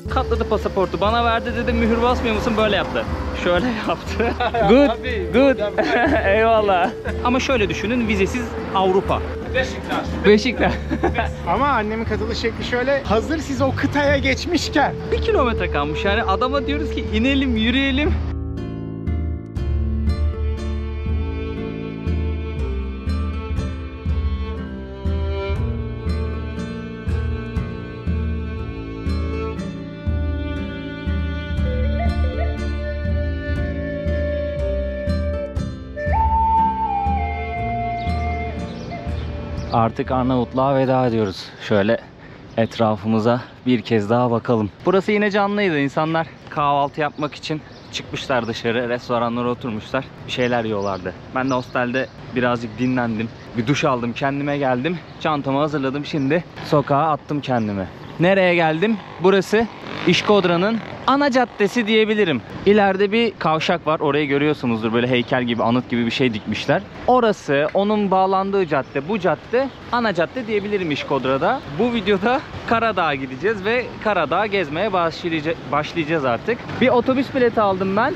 Katladı pasaportu. Bana verdi, dedim mühür basmıyor musun? Böyle yaptı. Şöyle yaptı. Good. Good. Eyvallah. Ama şöyle düşünün, vizesiz Avrupa. Beşiktaş. Ama annemin katılış şekli şöyle. Hazır siz o kıtaya geçmişken. 1 kilometre kalmış yani, adama diyoruz ki inelim, yürüyelim. Artık Arnavutluğa veda ediyoruz. Şöyle etrafımıza bir kez daha bakalım. Burası yine canlıydı. İnsanlar kahvaltı yapmak için çıkmışlar dışarı. Restoranlara oturmuşlar. Bir şeyler yiyorlardı. Ben de hostelde birazcık dinlendim. Bir duş aldım. Kendime geldim. Çantamı hazırladım. Şimdi sokağa attım kendimi. Nereye geldim? Burası İşkodra'nın ana caddesi diyebilirim. İleride bir kavşak var. Orayı görüyorsunuzdur. Böyle heykel gibi, anıt gibi bir şey dikmişler. Orası, onun bağlandığı cadde, bu cadde ana cadde diyebilirim İşkodra'da. Bu videoda Karadağ'a gideceğiz ve Karadağ'a gezmeye başlayacağız artık. Bir otobüs bileti aldım ben.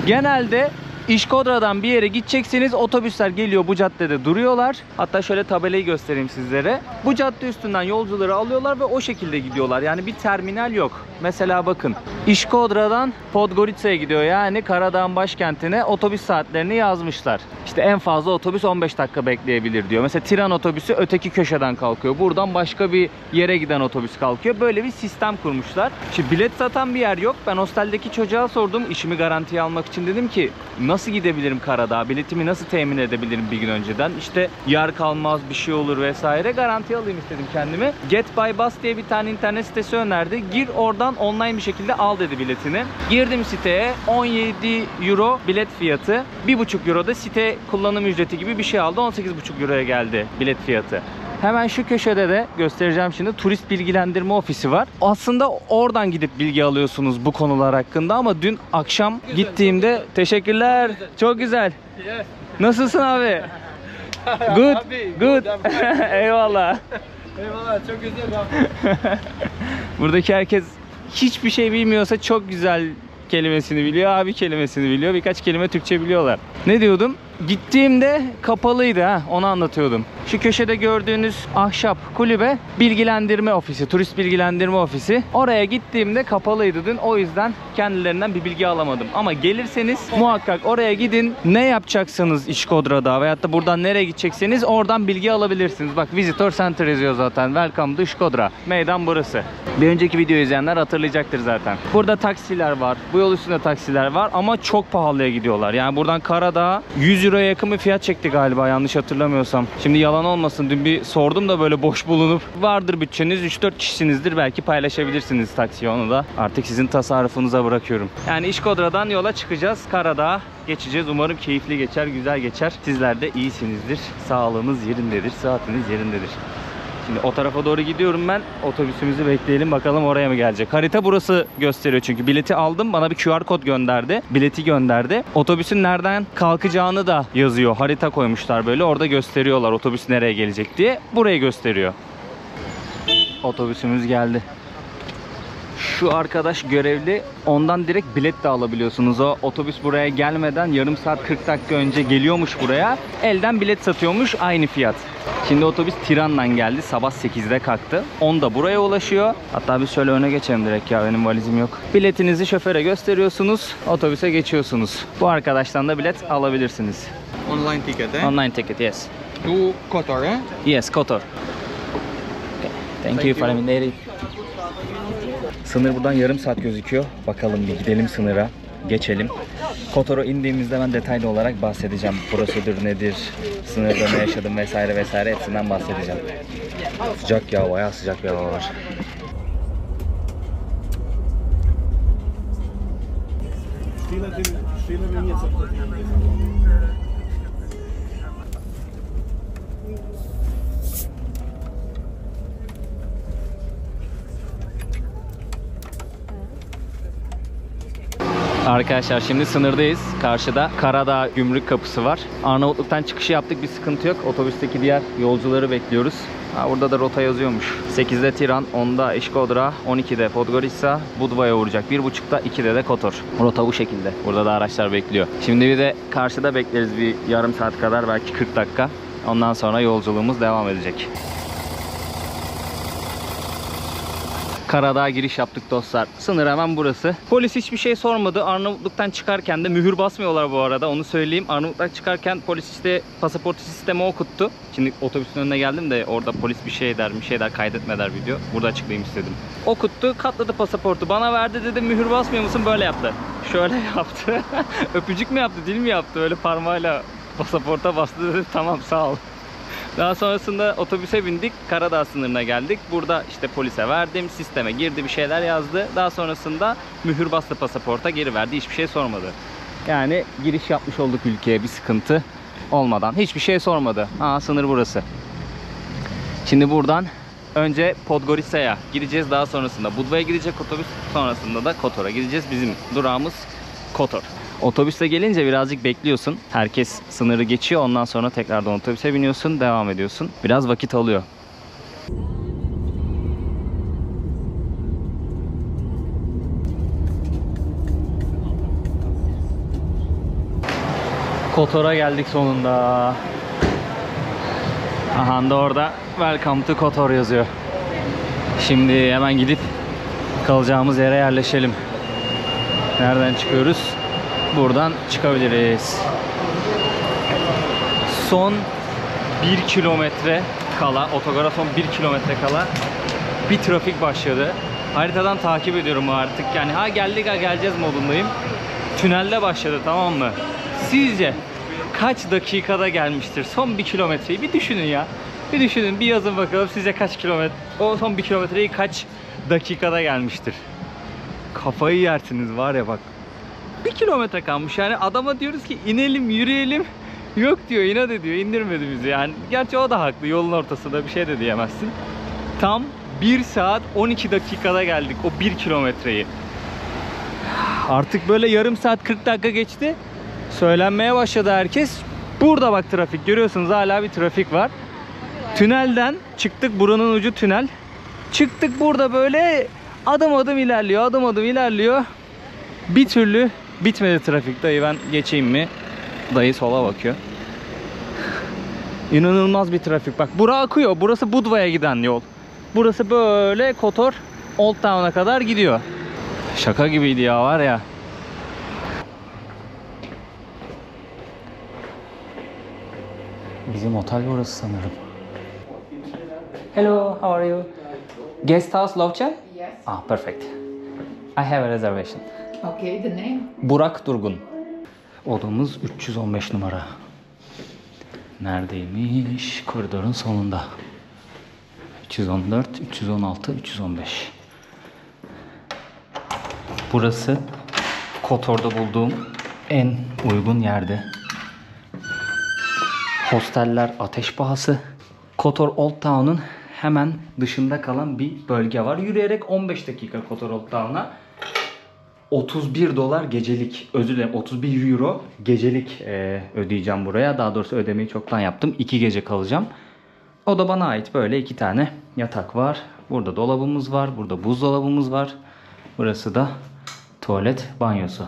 Genelde İşkodra'dan bir yere gideceksiniz, otobüsler geliyor, bu caddede duruyorlar. Hatta şöyle tabelayı göstereyim sizlere. Bu cadde üstünden yolcuları alıyorlar ve o şekilde gidiyorlar. Yani bir terminal yok. Mesela bakın, İşkodra'dan Podgorica'ya gidiyor, yani Karadağ'ın başkentine, otobüs saatlerini yazmışlar. İşte en fazla otobüs 15 dakika bekleyebilir diyor. Mesela tren otobüsü öteki köşeden kalkıyor. Buradan başka bir yere giden otobüs kalkıyor. Böyle bir sistem kurmuşlar. Şimdi bilet satan bir yer yok. Ben hosteldeki çocuğa sordum, işimi garantiye almak için. Dedim ki nasıl gidebilirim Karadağ'a? Biletimi nasıl temin edebilirim bir gün önceden? İşte yer kalmaz, bir şey olur vesaire. Garanti alayım istedim kendimi. Get by Bus diye bir tane internet sitesi önerdi. Gir oradan online bir şekilde al dedi biletini. Girdim siteye. 17 euro bilet fiyatı. 1,5 euro da site kullanım ücreti gibi bir şey aldı. 18,5 euroya geldi bilet fiyatı. Hemen şu köşede de göstereceğim şimdi, turist bilgilendirme ofisi var. Aslında oradan gidip bilgi alıyorsunuz bu konular hakkında, ama dün akşam gittiğimde... Teşekkürler. Çok güzel. Nasılsın abi? Good. Good. Eyvallah. Eyvallah, çok güzel abi. Buradaki herkes hiçbir şey bilmiyorsa çok güzel kelimesini biliyor, abi kelimesini biliyor, birkaç kelime Türkçe biliyorlar. Ne diyordum? Gittiğimde kapalıydı, onu anlatıyordum. Şu köşede gördüğünüz ahşap kulübe bilgilendirme ofisi, turist bilgilendirme ofisi. Oraya gittiğimde kapalıydı dün, o yüzden kendilerinden bir bilgi alamadım. Ama gelirseniz muhakkak oraya gidin. Ne yapacaksınız İşkodra'da veyahut da buradan nereye gidecekseniz oradan bilgi alabilirsiniz. Bak, Visitor Center yazıyor zaten. Welcome to İşkodra. Meydan burası. Bir önceki videoyu izleyenler hatırlayacaktır zaten. Burada taksiler var. Bu yol üstünde taksiler var ama çok pahalıya gidiyorlar. Yani buradan Karadağ'a 100 euroya yakın bir fiyat çekti galiba, yanlış hatırlamıyorsam. Şimdi yalan olmasın, dün bir sordum da böyle boş bulunup, vardır bütçeniz, 3-4 kişisinizdir, belki paylaşabilirsiniz taksiye, onu da artık sizin tasarrufunuza bırakıyorum. Yani İşkodra'dan yola çıkacağız, Karadağ'a geçeceğiz. Umarım keyifli geçer, güzel geçer. Sizler de iyisinizdir, sağlığınız yerindedir, sıhhatiniz yerindedir. Şimdi o tarafa doğru gidiyorum ben. Otobüsümüzü bekleyelim, bakalım oraya mı gelecek. Harita burası gösteriyor çünkü. Bileti aldım, bana bir QR kod gönderdi. Bileti gönderdi. Otobüsün nereden kalkacağını da yazıyor. Harita koymuşlar böyle. Orada gösteriyorlar otobüs nereye gelecek diye. Burayı gösteriyor. Otobüsümüz geldi. Şu arkadaş görevli, ondan direkt bilet de alabiliyorsunuz. O otobüs buraya gelmeden yarım saat 40 dakika önce geliyormuş buraya. Elden bilet satıyormuş, aynı fiyat. Şimdi otobüs Tiran'dan geldi. Sabah 8'de kalktı. 10'da buraya ulaşıyor. Hatta biz şöyle öne geçelim direkt, ya benim valizim yok. Biletinizi şoföre gösteriyorsunuz. Otobüse geçiyorsunuz. Bu arkadaştan da bilet alabilirsiniz. Online ticket, eh? Online ticket, yes. To Kotor, eh? Yes, Kotor. Okay. Thank you for the. Sınır buradan yarım saat gözüküyor. Bakalım, bir gidelim sınıra. Geçelim. Kotor'a indiğimizde ben detaylı olarak bahsedeceğim. Prosedür nedir, sınırda ne yaşadım vesaire vesaire, hepsinden bahsedeceğim. Sıcak ya, bayağı sıcak bir hava var. Arkadaşlar şimdi sınırdayız. Karşıda Karadağ gümrük kapısı var. Arnavutluk'tan çıkışı yaptık, bir sıkıntı yok. Otobüsteki diğer yolcuları bekliyoruz. Ha, burada da rota yazıyormuş. 8'de Tiran, 10'da İşkodra, 12'de Podgorica, Budva'ya uğrayacak. 1.30'da 2'de de Kotor. Rota bu şekilde. Burada da araçlar bekliyor. Şimdi bir de karşıda bekleriz bir yarım saat kadar, belki 40 dakika. Ondan sonra yolculuğumuz devam edecek. Karadağ'a giriş yaptık dostlar. Sınır hemen burası. Polis hiçbir şey sormadı. Arnavutluk'tan çıkarken de mühür basmıyorlar bu arada. Onu söyleyeyim. Arnavutluk'tan çıkarken polis işte pasaport sistemi okuttu. Şimdi otobüsün önüne geldim de orada polis bir şey der kaydetme der video. Burada açıklayayım istedim. Okuttu, katladı pasaportu. Bana verdi, dedim mühür basmıyor musun? Böyle yaptı. Şöyle yaptı. Öpücük mü yaptı, dil mi yaptı? Öyle parmağıyla pasaporta bastı, dedim tamam sağ ol. Daha sonrasında otobüse bindik. Karadağ sınırına geldik. Burada işte polise verdim. Sisteme girdi, bir şeyler yazdı. Daha sonrasında mühür bastı pasaporta, geri verdi. Hiçbir şey sormadı. Yani giriş yapmış olduk ülkeye bir sıkıntı olmadan. Hiçbir şey sormadı. Aa, sınır burası. Şimdi buradan önce Podgorica'ya gideceğiz. Daha sonrasında Budva'ya gidecek otobüs. Sonrasında da Kotor'a gideceğiz. Bizim durağımız Kotor. Otobüste gelince birazcık bekliyorsun. Herkes sınırı geçiyor. Ondan sonra tekrardan otobüse biniyorsun. Devam ediyorsun. Biraz vakit alıyor. Kotor'a geldik sonunda. Aha da orada Welcome to Kotor yazıyor. Şimdi hemen gidip kalacağımız yere yerleşelim. Nereden çıkıyoruz? Buradan çıkabiliriz. Son 1 kilometre kala, otogara son 1 kilometre kala bir trafik başladı. Haritadan takip ediyorum artık. Yani ha geldik ha geleceğiz modundayım. Tünelde başladı, tamam mı? Sizce kaç dakikada gelmiştir? Son 1 kilometreyi bir düşünün ya. Bir düşünün, bir yazın bakalım sizce kaç kilometre, o son 1 kilometreyi kaç dakikada gelmiştir? Kafayı yersiniz var ya bak. 1 kilometre kalmış yani, adama diyoruz ki inelim yürüyelim, yok diyor, inat ediyor, indirmedi bizi yani. Gerçi o da haklı, yolun ortasında bir şey de diyemezsin. Tam 1 saat 12 dakikada geldik o 1 kilometreyi. Artık böyle yarım saat 40 dakika geçti, söylenmeye başladı herkes. Burada bak trafik görüyorsunuz, hala bir trafik var. Tünelden çıktık, buranın ucu tünel. Çıktık, burada böyle adım adım ilerliyor, adım adım ilerliyor. Bir türlü bitmedi trafik. Dayı ben geçeyim mi? Dayı sola bakıyor. İnanılmaz bir trafik. Bak bura akıyor. Burası Budva'ya giden yol. Burası böyle Kotor Old Town'a kadar gidiyor. Şaka gibiydi ya, var ya. Bizim otel burası sanırım. Hello, how are you? Guest house Lovchen? Yes. Ah, perfect. I have a reservation. Okay, the name? Burak Durgun. Odamız 315 numara. Neredeymiş? Koridorun sonunda. 314, 316, 315. Burası Kotor'da bulduğum en uygun yerde. Hosteller ateş pahası. Kotor Old Town'un hemen dışında kalan bir bölge var. Yürüyerek 15 dakika Kotor Old Town'a. 31 dolar gecelik, özür dilerim 31 euro gecelik ödeyeceğim buraya. Daha doğrusu ödemeyi çoktan yaptım. 2 gece kalacağım. O da bana ait, böyle 2 tane yatak var. Burada dolabımız var. Burada buzdolabımız var. Burası da tuvalet, banyosu.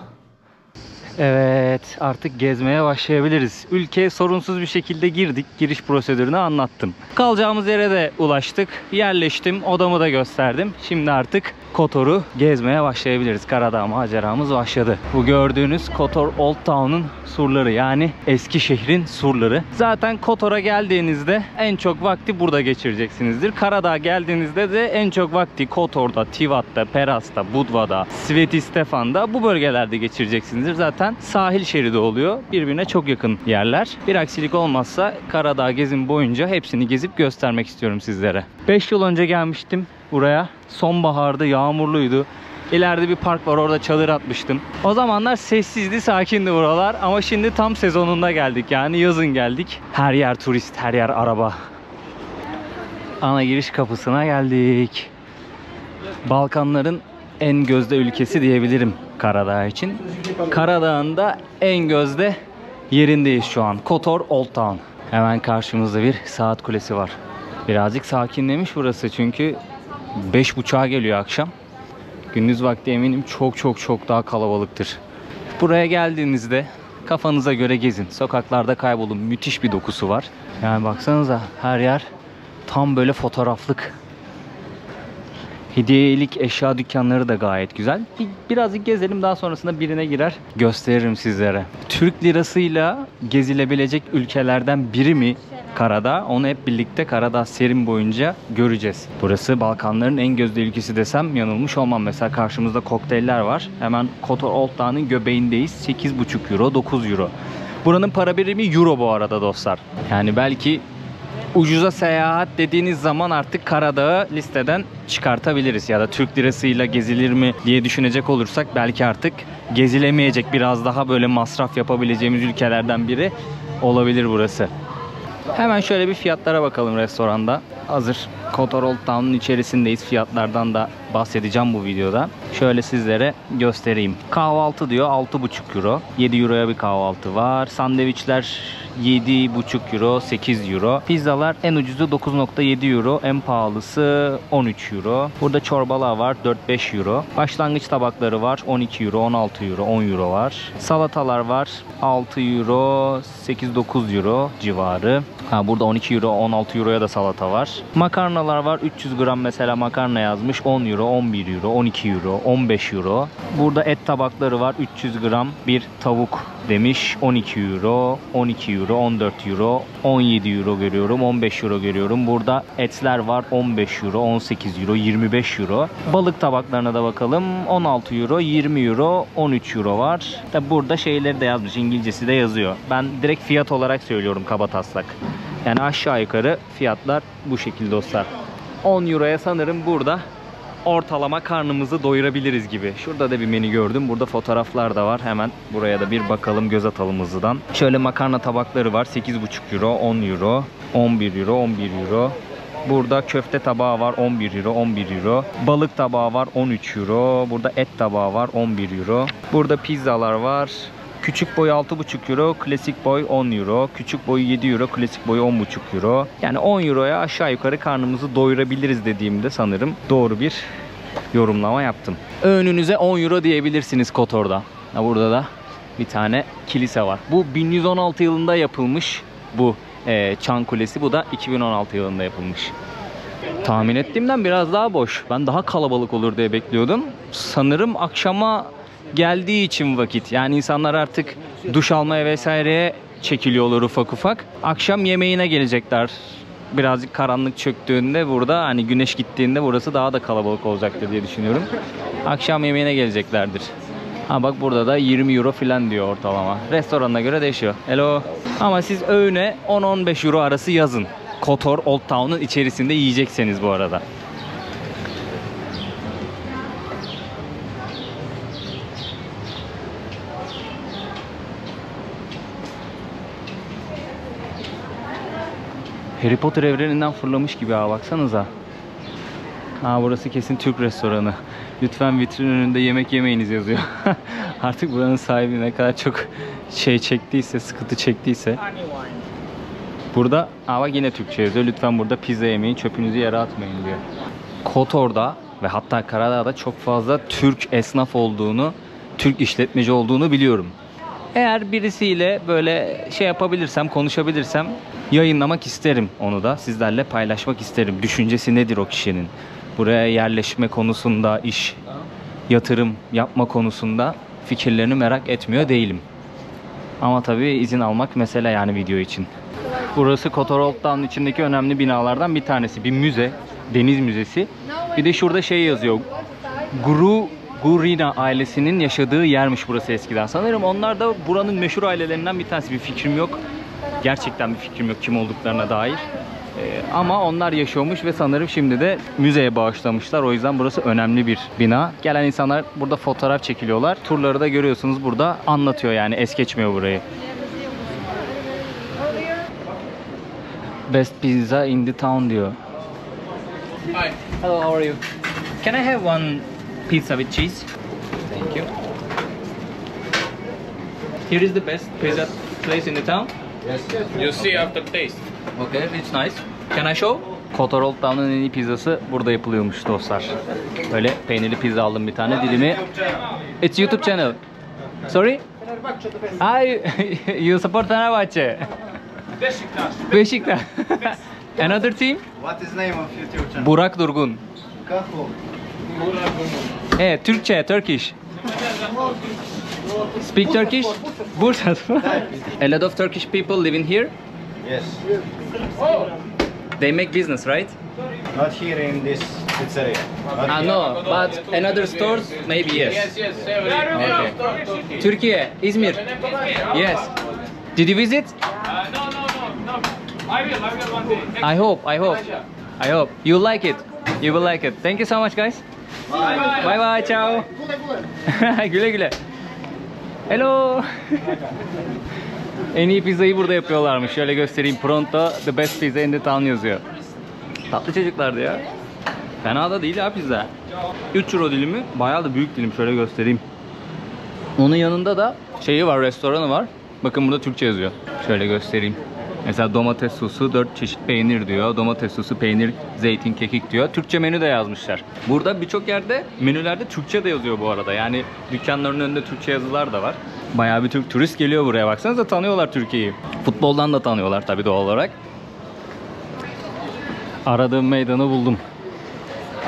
Evet, artık gezmeye başlayabiliriz. Ülkeye sorunsuz bir şekilde girdik. Giriş prosedürünü anlattım. Kalacağımız yere de ulaştık. Yerleştim. Odamı da gösterdim. Şimdi artık Kotor'u gezmeye başlayabiliriz. Karadağ maceramız başladı. Bu gördüğünüz Kotor Old Town'un surları, yani eski şehrin surları. Zaten Kotor'a geldiğinizde en çok vakti burada geçireceksinizdir. Karadağ'a geldiğinizde de en çok vakti Kotor'da, Tivat'ta, Peras'ta, Budva'da, Svetistefan'da, bu bölgelerde geçireceksinizdir. Zaten sahil şeridi oluyor. Birbirine çok yakın yerler. Bir aksilik olmazsa Karadağ gezim boyunca hepsini gezip göstermek istiyorum sizlere. 5 yıl önce gelmiştim buraya. Sonbaharda, yağmurluydu. İleride bir park var, orada çadır atmıştım. O zamanlar sessizdi, sakindi buralar. Ama şimdi tam sezonunda geldik, yani yazın geldik. Her yer turist, her yer araba. Ana giriş kapısına geldik. Balkanların en gözde ülkesi diyebilirim Karadağ için. Karadağ'ın da en gözde yerindeyiz şu an. Kotor Old Town. Hemen karşımızda bir saat kulesi var. Birazcık sakinlemiş burası çünkü 5.30'a geliyor akşam. Gündüz vakti eminim çok daha kalabalıktır. Buraya geldiğinizde kafanıza göre gezin. Sokaklarda kaybolun. Müthiş bir dokusu var. Yani baksanıza her yer tam böyle fotoğraflık. Hediyelik eşya dükkanları da gayet güzel. Birazcık gezelim, daha sonrasında birine girer gösteririm sizlere. Türk lirasıyla gezilebilecek ülkelerden biri mi karada? Onu hep birlikte Karadağ serim boyunca göreceğiz. Burası Balkanların en gözde ülkesi desem yanılmış olmam. Mesela karşımızda kokteyller var. Hemen Kotor Old Town'ın göbeğindeyiz. 8,5 euro, 9 euro. Buranın para birimi euro bu arada dostlar. Yani belki ucuza seyahat dediğiniz zaman artık Karadağ'ı listeden çıkartabiliriz. Ya da Türk lirasıyla gezilir mi diye düşünecek olursak belki artık gezilemeyecek, biraz daha böyle masraf yapabileceğimiz ülkelerden biri olabilir burası. Hemen şöyle bir fiyatlara bakalım restoranda. Hazır Kotor Old Town'un içerisindeyiz. Fiyatlardan da bahsedeceğim bu videoda. Şöyle sizlere göstereyim. Kahvaltı diyor 6,5 euro. 7 euroya bir kahvaltı var. Sandviçler 7,5 euro, 8 euro. Pizzalar en ucuzu 9,7 euro. En pahalısı 13 euro. Burada çorbalar var 4-5 euro. Başlangıç tabakları var 12 euro, 16 euro, 10 euro var. Salatalar var 6 euro, 8-9 euro civarı. Burada 12 euro, 16 euroya da salata var. Makarnalar var 300 gram mesela makarna yazmış 10 euro, 11 euro, 12 euro, 15 euro. Burada et tabakları var 300 gram bir tavuk demiş 12 euro, 12 euro, 14 euro, 17 euro görüyorum, 15 euro görüyorum. Burada etler var 15 euro, 18 euro, 25 euro. Balık tabaklarına da bakalım 16 euro, 20 euro, 13 euro var. Tabi burada şeyleri de yazmış, İngilizcesi de yazıyor. Ben direkt fiyat olarak söylüyorum kabataslak. Yani aşağı yukarı fiyatlar bu şekilde dostlar. 10 euroya sanırım burada ortalama karnımızı doyurabiliriz gibi. Şurada da bir menü gördüm. Burada fotoğraflar da var. Hemen buraya da bir bakalım, göz atalım hızlıdan. Şöyle makarna tabakları var. 8,5 euro, 10 euro, 11 euro, 11 euro. Burada köfte tabağı var 11 euro, 11 euro. Balık tabağı var 13 euro. Burada et tabağı var 11 euro. Burada pizzalar var. Küçük boy 6,5 euro, klasik boy 10 euro. Küçük boy 7 euro, klasik boy 10,5 euro. Yani 10 euroya aşağı yukarı karnımızı doyurabiliriz dediğimde sanırım doğru bir yorumlama yaptım. Öğününüze 10 euro diyebilirsiniz Kotor'da. Burada da bir tane kilise var. Bu 1116 yılında yapılmış bu Çan Kulesi. Bu da 2016 yılında yapılmış. Tahmin ettiğimden biraz daha boş. Ben daha kalabalık olur diye bekliyordum. Sanırım akşama geldiği için vakit. Yani insanlar artık duş almaya vesaireye çekiliyorlar ufak ufak. Akşam yemeğine gelecekler. Birazcık karanlık çöktüğünde burada, hani güneş gittiğinde burası daha da kalabalık olacaktır diye düşünüyorum. Akşam yemeğine geleceklerdir. Bak burada da 20 euro falan diyor ortalama. Restoranına göre değişiyor. Hello. Ama siz öğüne 10-15 euro arası yazın. Kotor Old Town'un içerisinde yiyecekseniz bu arada. Harry Potter evreninden fırlamış gibi baksanıza. Burası kesin Türk restoranı. Lütfen vitrin önünde yemek yemeyiniz yazıyor. Artık buranın sahibi ne kadar çok çektiyse, sıkıntı çektiyse. Burada bak yine Türkçe yazıyor. Lütfen burada pizza yemeyin, çöpünüzü yere atmayın diyor. Kotor'da ve hatta Karadağ'da çok fazla Türk esnaf olduğunu, Türk işletmeci olduğunu biliyorum. Eğer birisiyle böyle yapabilirsem, konuşabilirsem yayınlamak isterim onu da. Sizlerle paylaşmak isterim. Düşüncesi nedir o kişinin? Buraya yerleşme konusunda, iş, yatırım yapma konusunda fikirlerini merak etmiyor değilim. Ama tabii izin almak mesele yani video için. Burası Kotor Old Town'un içindeki önemli binalardan bir tanesi. Bir müze, deniz müzesi. Bir de şurada yazıyor. Gurina ailesinin yaşadığı yermiş burası eskiden. Sanırım onlar da buranın meşhur ailelerinden bir tanesi. Bir fikrim yok. Gerçekten bir fikrim yok kim olduklarına dair. Ama onlar yaşıyormuş ve sanırım şimdi de müzeye bağışlamışlar. O yüzden burası önemli bir bina. Gelen insanlar burada fotoğraf çekiliyorlar. Turları da görüyorsunuz burada anlatıyor, yani es geçmiyor burayı. Best pizza in the town diyor. Hi. Hello, how are you? Can I have one pizza with cheese? Thank you. Here is the best pizza place in the town. Yes. You see after taste. Okay, it's nice. Can I show? Kotor Old Town'un en iyi pizzası burada yapılıyormuş dostlar. Böyle peynirli pizza aldım bir tane dilimi. It's YouTube channel. Sorry? Hi, you support Fenerbahçe? Beşiktaş. Beşiktaş. Another team? What is name of YouTube channel? Burak Durgun. Kahvo. Türkçe, Turkish. Speak Turkish? Bursa. A lot of Turkish people living here. Yes. They make business, right? Not here in this pizzeria. Not here. No, but another stores, maybe yes. Yes, every Okay. Türkiye, İzmir. Yes. Did you visit? No. I will one day. I hope. You like it. You will like it. Thank you so much, guys. Bye bye, ciao. Güle güle. Hello. En iyi pizzayı burada yapıyorlarmış. Şöyle göstereyim. Pronto, the best pizza in the town yazıyor. Tatlı çocuklardı ya. Fena da değil ha pizza. 3 euro dilimi. Bayağı da büyük dilim. Şöyle göstereyim. Onun yanında da şeyi var, restoranı var. Bakın burada Türkçe yazıyor. Şöyle göstereyim. Mesela domates sosu, 4 çeşit peynir diyor. Domates sosu, peynir, zeytin, kekik diyor. Türkçe menü de yazmışlar. Burada birçok yerde menülerde Türkçe de yazıyor bu arada. Yani dükkanların önünde Türkçe yazılar da var. Bayağı bir Türk turist geliyor buraya. Baksanıza tanıyorlar Türkiye'yi. Futboldan da tanıyorlar tabii doğal olarak. Aradığım meydanı buldum.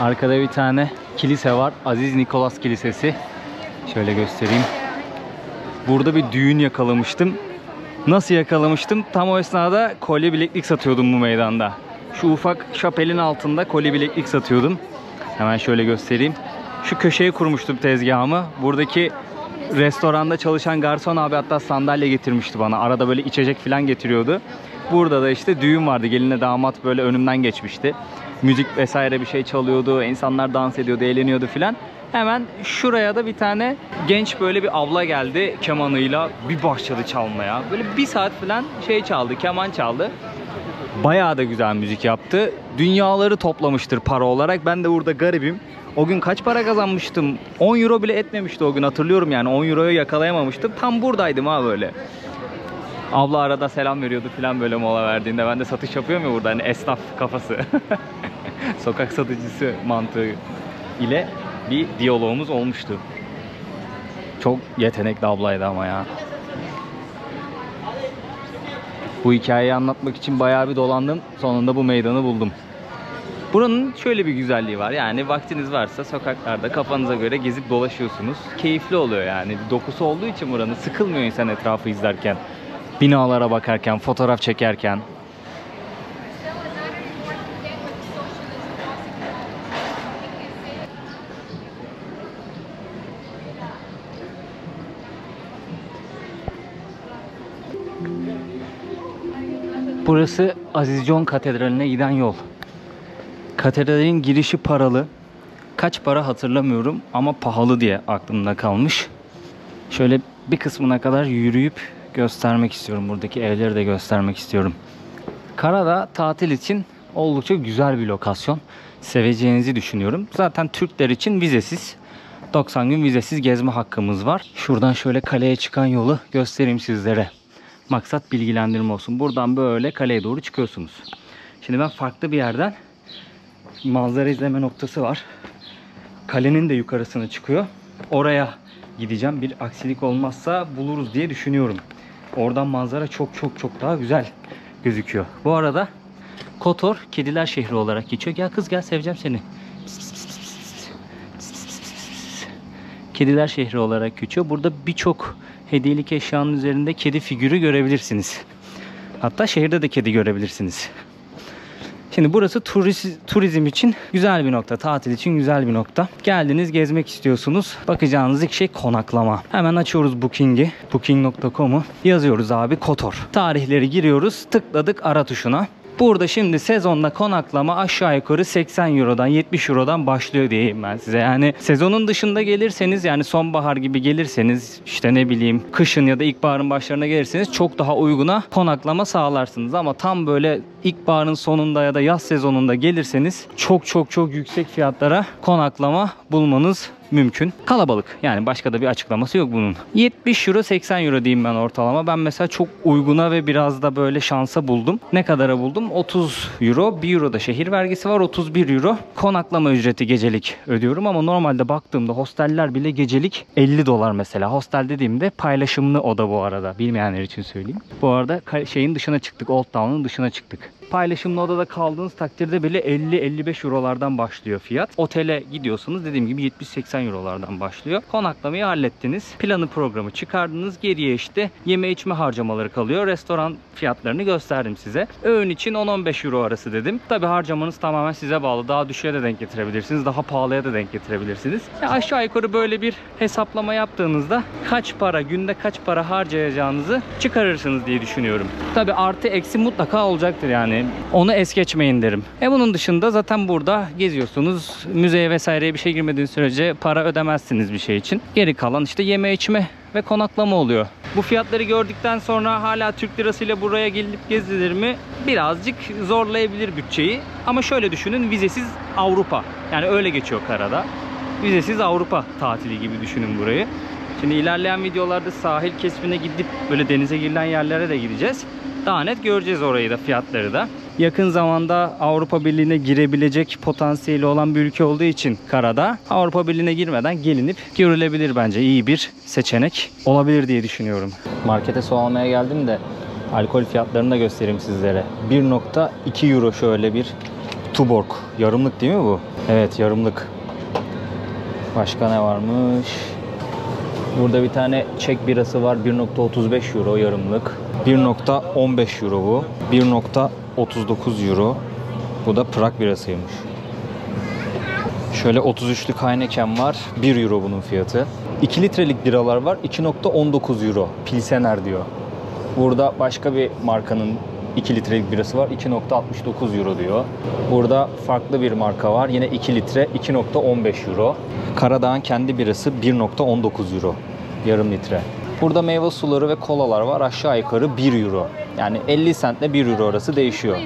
Arkada bir tane kilise var. Aziz Nikolas Kilisesi. Şöyle göstereyim. Burada bir düğün yakalamıştım. Nasıl yakalamıştım? Tam o esnada kolye bileklik satıyordum bu meydanda. Şu ufak şapelin altında kolye bileklik satıyordum. Hemen şöyle göstereyim. Şu köşeye kurmuştum tezgahımı. Buradaki restoranda çalışan garson abi hatta sandalye getirmişti bana. Arada böyle içecek falan getiriyordu. Burada da işte düğün vardı. Gelinle damat böyle önümden geçmişti. Müzik vesaire bir şey çalıyordu. İnsanlar dans ediyordu, eğleniyordu falan. Hemen şuraya da bir tane genç böyle bir abla geldi kemanıyla bir başladı çalmaya. Böyle bir saat falan şey çaldı, keman çaldı. Bayağı da güzel müzik yaptı. Dünyaları toplamıştır para olarak. Ben de burada garibim. O gün kaç para kazanmıştım? 10 euro bile etmemişti o gün, hatırlıyorum yani. 10 euroyu yakalayamamıştım. Tam buradaydım ha böyle. Abla arada selam veriyordu falan böyle mola verdiğinde. Ben de satış yapıyorum ya burada, hani esnaf kafası. Sokak satıcısı mantığı ile bir diyalogumuz olmuştu. Çok yetenekli ablaydı ama ya. Bu hikayeyi anlatmak için bayağı bir dolandım. Sonunda bu meydanı buldum. Buranın şöyle bir güzelliği var. Yani vaktiniz varsa sokaklarda kafanıza göre gezip dolaşıyorsunuz. Keyifli oluyor yani. Bir dokusu olduğu için buranın sıkılmıyor insan etrafı izlerken. Binalara bakarken, fotoğraf çekerken. Burası Aziz John Katedrali'ne giden yol. Katedralin girişi paralı. Kaç para hatırlamıyorum ama pahalı diye aklımda kalmış. Şöyle bir kısmına kadar yürüyüp göstermek istiyorum. Buradaki evleri de göstermek istiyorum. Karadağ tatil için oldukça güzel bir lokasyon. Seveceğinizi düşünüyorum. Zaten Türkler için vizesiz. 90 gün vizesiz gezme hakkımız var. Şuradan şöyle kaleye çıkan yolu göstereyim sizlere. Maksat bilgilendirme olsun. Buradan böyle kaleye doğru çıkıyorsunuz. Şimdi ben farklı bir yerden manzara izleme noktası var. Kalenin de yukarısına çıkıyor. Oraya gideceğim. Bir aksilik olmazsa buluruz diye düşünüyorum. Oradan manzara çok daha güzel gözüküyor. Bu arada Kotor kediler şehri olarak geçiyor. Gel kız gel, seveceğim seni. Kediler şehri olarak geçiyor. Burada birçok hediyelik eşyanın üzerinde kedi figürü görebilirsiniz. Hatta şehirde de kedi görebilirsiniz. Şimdi burası turizm için güzel bir nokta. Tatil için güzel bir nokta. Geldiniz, gezmek istiyorsunuz. Bakacağınız ilk şey konaklama. Hemen açıyoruz Booking'i. Booking.com'u. Yazıyoruz abi Kotor. Tarihleri giriyoruz. Tıkladık ara tuşuna. Burada şimdi sezonda konaklama aşağı yukarı 80 Euro'dan 70 Euro'dan başlıyor diyeyim ben size. Yani sezonun dışında gelirseniz, yani sonbahar gibi gelirseniz, işte ne bileyim kışın ya da ilkbaharın başlarına gelirseniz çok daha uyguna konaklama sağlarsınız. Ama tam böyle ilkbaharın sonunda ya da yaz sezonunda gelirseniz çok yüksek fiyatlara konaklama bulmanız mümkün. Kalabalık. Yani başka da bir açıklaması yok bunun. 70 euro 80 euro diyeyim ben ortalama. Ben mesela çok uyguna ve biraz da böyle şansa buldum. Ne kadara buldum? 30 euro. 1 euro da şehir vergisi var. 31 euro. Konaklama ücreti gecelik ödüyorum ama normalde baktığımda hosteller bile gecelik 50 dolar mesela. Hostel dediğimde paylaşımlı oda bu arada. Bilmeyenler için söyleyeyim. Bu arada şeyin dışına çıktık. Old Town'un dışına çıktık. Paylaşımlı odada kaldığınız takdirde bile 50-55 eurolardan başlıyor fiyat. Otele gidiyorsanız dediğim gibi 70-80 eurolardan başlıyor. Konaklamayı hallettiniz. Planı programı çıkardınız. Geriye işte yeme içme harcamaları kalıyor. Restoran fiyatlarını gösterdim size. Öğün için 10-15 euro arası dedim. Tabi harcamanız tamamen size bağlı. Daha düşüğe de denk getirebilirsiniz. Daha pahalıya da denk getirebilirsiniz. Ya aşağı yukarı böyle bir hesaplama yaptığınızda kaç para, günde kaç para harcayacağınızı çıkarırsınız diye düşünüyorum. Tabi artı eksi mutlaka olacaktır yani. Onu es geçmeyin derim. Bunun dışında zaten burada geziyorsunuz. Müzeye vesaireye bir şey girmediğiniz sürece para ödemezsiniz bir şey için. Geri kalan işte yeme içme ve konaklama oluyor. Bu fiyatları gördükten sonra hala Türk lirasıyla buraya gelip gezilir mi? Birazcık zorlayabilir bütçeyi. Ama şöyle düşünün, vizesiz Avrupa. Yani öyle geçiyor karada. Vizesiz Avrupa tatili gibi düşünün burayı. Şimdi ilerleyen videolarda sahil kesimine gidip böyle denize girilen yerlere de gideceğiz. Daha net göreceğiz orayı da, fiyatları da. Yakın zamanda Avrupa Birliği'ne girebilecek potansiyeli olan bir ülke olduğu için karada Avrupa Birliği'ne girmeden gelinip görülebilir bence. İyi bir seçenek olabilir diye düşünüyorum. Markete su almaya geldim de alkol fiyatlarını da göstereyim sizlere. 1.2 euro şöyle bir Tuborg. Yarımlık değil mi bu? Evet, yarımlık. Başka ne varmış? Burada bir tane Çek birası var. 1.35 euro yarımlık. 1.15 euro bu. 1.39 euro. Bu da Prag birasıymış. Şöyle 33'lük Heineken var. 1 euro bunun fiyatı. 2 litrelik biralar var. 2.19 euro. Pilsener diyor. Burada başka bir markanın 2 litrelik birası var. 2.69 euro diyor. Burada farklı bir marka var. Yine 2 litre 2.15 euro. Karadağ'ın kendi birası 1.19 euro. Yarım litre. Burada meyve suları ve kolalar var. Aşağı yukarı 1 euro. Yani 50 centle 1 euro arası değişiyor.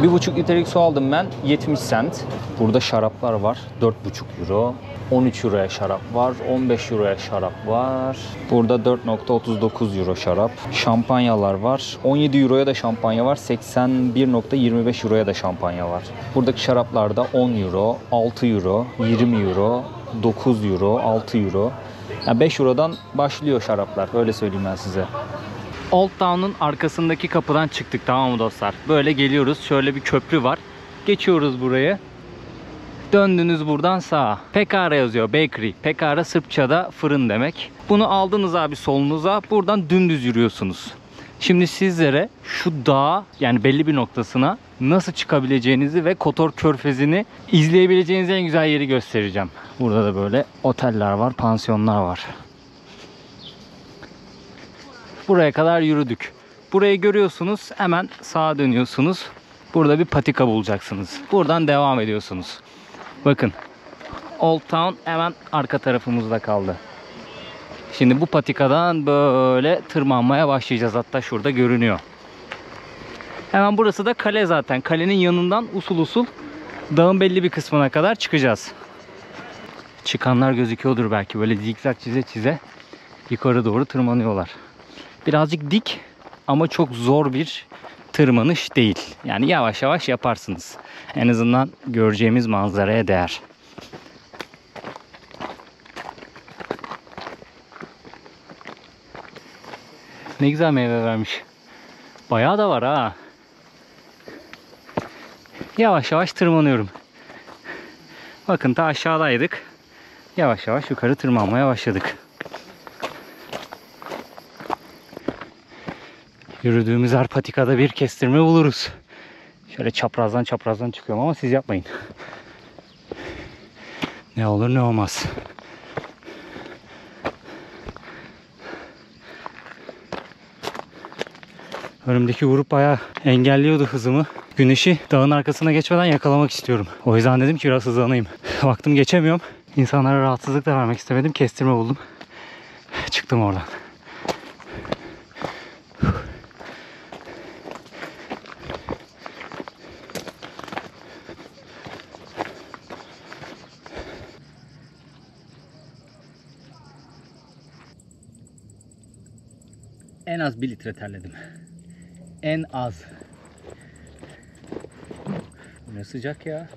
1,5 litrelik su aldım ben. 70 cent. Burada şaraplar var. 4,5 euro. 13 euroya şarap var. 15 euroya şarap var. Burada 4.39 euro şarap. Şampanyalar var. 17 euroya da şampanya var. 81.25 euroya da şampanya var. Buradaki şaraplar da 10 euro, 6 euro, 20 euro, 9 euro, 6 euro. Yani 5 eurodan başlıyor şaraplar. Öyle söyleyeyim ben size. Old Town'un arkasındaki kapıdan çıktık, tamam mı dostlar? Böyle geliyoruz. Şöyle bir köprü var. Geçiyoruz burayı. Döndünüz buradan sağa. Pekara yazıyor. Bakery. Pekara Sırpçada fırın demek. Bunu aldınız abi solunuza. Buradan dümdüz yürüyorsunuz. Şimdi sizlere şu dağa, yani belli bir noktasına nasıl çıkabileceğinizi ve Kotor Körfezi'ni izleyebileceğiniz en güzel yeri göstereceğim. Burada da böyle oteller var, pansiyonlar var. Buraya kadar yürüdük. Burayı görüyorsunuz. Hemen sağa dönüyorsunuz. Burada bir patika bulacaksınız. Buradan devam ediyorsunuz. Bakın. Old Town hemen arka tarafımızda kaldı. Şimdi bu patikadan böyle tırmanmaya başlayacağız. Hatta şurada görünüyor. Hemen burası da kale zaten. Kalenin yanından usul usul dağın belli bir kısmına kadar çıkacağız. Çıkanlar gözüküyordur belki. Böyle zikzak çize çize yukarı doğru tırmanıyorlar. Birazcık dik ama çok zor bir tırmanış değil. Yani yavaş yavaş yaparsınız. En azından göreceğimiz manzaraya değer. Ne güzel meyve vermiş. Bayağı da var ha. Yavaş yavaş tırmanıyorum. Bakın ta aşağıdaydık. Yavaş yavaş yukarı tırmanmaya başladık. Yürüdüğümüz her patikada bir kestirme buluruz. Şöyle çaprazdan çıkıyorum ama siz yapmayın. Ne olur ne olmaz. Önümdeki grup bayağı engelliyordu hızımı. Güneşi dağın arkasına geçmeden yakalamak istiyorum. O yüzden dedim ki biraz hızlanayım. Baktım geçemiyorum. İnsanlara rahatsızlık da vermek istemedim. Kestirme buldum. Çıktım oradan. En az 1 litre terledim. En az. Ne sıcak ya.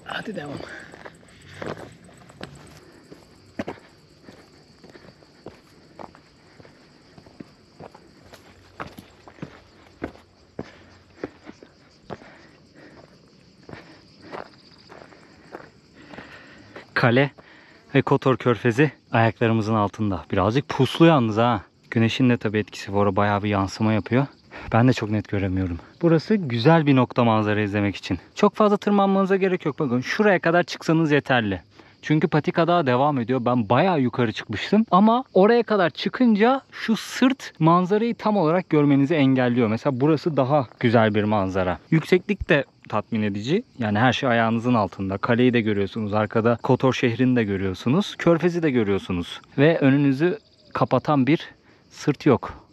Hadi devam. Kale ve Kotor Körfezi ayaklarımızın altında. Birazcık puslu yalnız ha. Güneşin de tabii etkisi var. Orada bayağı bir yansıma yapıyor. Ben de çok net göremiyorum. Burası güzel bir nokta manzara izlemek için. Çok fazla tırmanmanıza gerek yok. Bakın şuraya kadar çıksanız yeterli. Çünkü patika daha devam ediyor. Ben bayağı yukarı çıkmıştım. Ama oraya kadar çıkınca şu sırt manzarayı tam olarak görmenizi engelliyor. Mesela burası daha güzel bir manzara. Yükseklik de tatmin edici. Yani her şey ayağınızın altında. Kaleyi de görüyorsunuz. Arkada Kotor şehrini de görüyorsunuz. Körfezi de görüyorsunuz. Ve önünüzü kapatan bir sırt yok.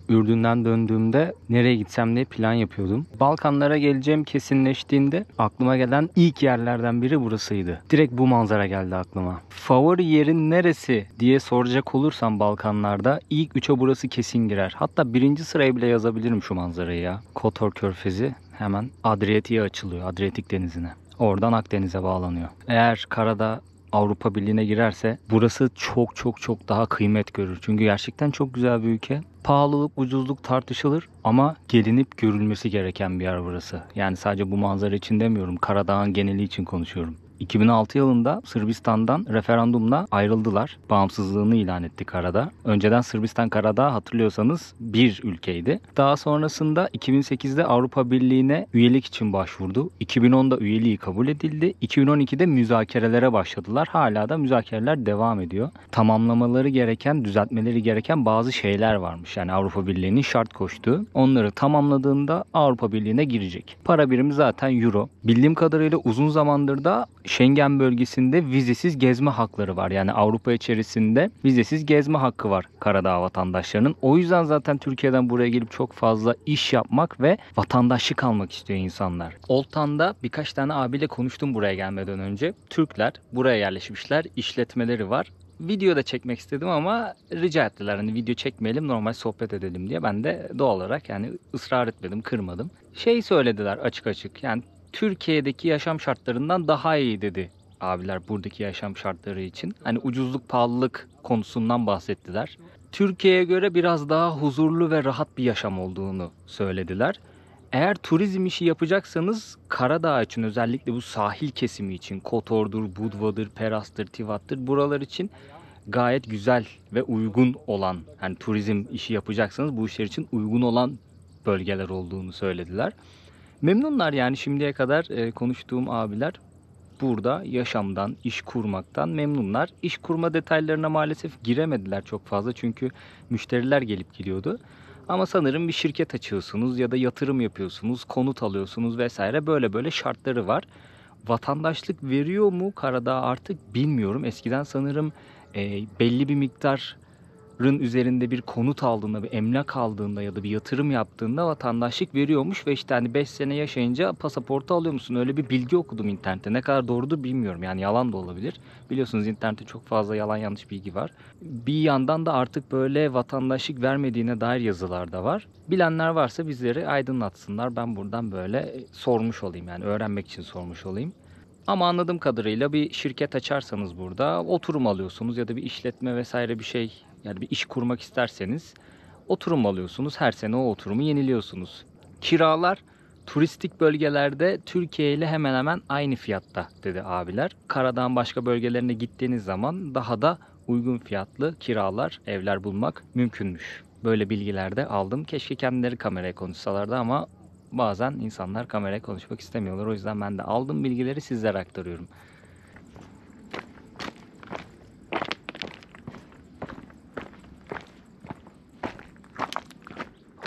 Ürdün'den döndüğümde nereye gitsem diye plan yapıyordum. Balkanlara geleceğim kesinleştiğinde aklıma gelen ilk yerlerden biri burasıydı. Direkt bu manzara geldi aklıma. Favori yerin neresi diye soracak olursam Balkanlarda ilk 3'e burası kesin girer. Hatta 1. sıraya bile yazabilirim şu manzarayı ya. Kotor Körfezi hemen Adriyatik'e açılıyor. Adriyatik denizine. Oradan Akdeniz'e bağlanıyor. Eğer karada Avrupa Birliği'ne girerse burası çok daha kıymet görür. Çünkü gerçekten çok güzel bir ülke. Pahalılık, ucuzluk tartışılır ama gelinip görülmesi gereken bir yer burası. Yani sadece bu manzara için demiyorum. Karadağ'ın geneli için konuşuyorum. 2006 yılında Sırbistan'dan referandumla ayrıldılar. Bağımsızlığını ilan etti Karadağ. Önceden Sırbistan Karadağ hatırlıyorsanız bir ülkeydi. Daha sonrasında 2008'de Avrupa Birliği'ne üyelik için başvurdu. 2010'da üyeliği kabul edildi. 2012'de müzakerelere başladılar. Hala da müzakereler devam ediyor. Tamamlamaları gereken, düzeltmeleri gereken bazı şeyler varmış. Yani Avrupa Birliği'nin şart koştuğu. Onları tamamladığında Avrupa Birliği'ne girecek. Para birimi zaten euro. Bildiğim kadarıyla uzun zamandır da Schengen bölgesinde vizesiz gezme hakları var. Yani Avrupa içerisinde vizesiz gezme hakkı var Karadağ vatandaşlarının. O yüzden zaten Türkiye'den buraya gelip çok fazla iş yapmak ve vatandaşlık almak istiyor insanlar. Oltan'da birkaç tane abiyle konuştum buraya gelmeden önce. Türkler buraya yerleşmişler. İşletmeleri var. Video da çekmek istedim ama rica ettiler. Hani video çekmeyelim, normal sohbet edelim diye. Ben de doğal olarak yani ısrar etmedim, kırmadım. Söylediler açık açık. Yani Türkiye'deki yaşam şartlarından daha iyi dedi abiler buradaki yaşam şartları için. Hani ucuzluk, pahalılık konusundan bahsettiler. Türkiye'ye göre biraz daha huzurlu ve rahat bir yaşam olduğunu söylediler. Eğer turizm işi yapacaksanız Karadağ için, özellikle bu sahil kesimi için, Kotor'dur, Budva'dır, Peras'tır, Tivat'tır, buralar için gayet güzel ve uygun olan, hani turizm işi yapacaksanız bu işler için uygun olan bölgeler olduğunu söylediler. Memnunlar yani, şimdiye kadar konuştuğum abiler burada yaşamdan, iş kurmaktan memnunlar. İş kurma detaylarına maalesef giremediler çok fazla çünkü müşteriler gelip gidiyordu. Ama sanırım bir şirket açıyorsunuz ya da yatırım yapıyorsunuz, konut alıyorsunuz vesaire, böyle şartları var. Vatandaşlık veriyor mu Karadağ artık bilmiyorum. Eskiden sanırım belli bir miktarın üzerinde bir konut aldığında, bir emlak aldığında ya da bir yatırım yaptığında vatandaşlık veriyormuş ve işte hani 5 sene yaşayınca pasaportu alıyor musun? Öyle bir bilgi okudum internette. Ne kadar doğrudur bilmiyorum. Yani yalan da olabilir. Biliyorsunuz internette çok fazla yalan yanlış bilgi var. Bir yandan da artık böyle vatandaşlık vermediğine dair yazılar da var. Bilenler varsa bizleri aydınlatsınlar. Ben buradan böyle sormuş olayım, yani öğrenmek için sormuş olayım. Ama anladığım kadarıyla bir şirket açarsanız burada oturum alıyorsunuz ya da bir işletme vesaire bir şey, yani bir iş kurmak isterseniz oturum alıyorsunuz. Her sene o oturumu yeniliyorsunuz. Kiralar turistik bölgelerde Türkiye ile hemen hemen aynı fiyatta dedi abiler. Karadağ'ın başka bölgelerine gittiğiniz zaman daha da uygun fiyatlı kiralar, evler bulmak mümkünmüş. Böyle bilgiler de aldım. Keşke kendileri kameraya konuşsalardı ama bazen insanlar kameraya konuşmak istemiyorlar. O yüzden ben de aldığım bilgileri sizlere aktarıyorum.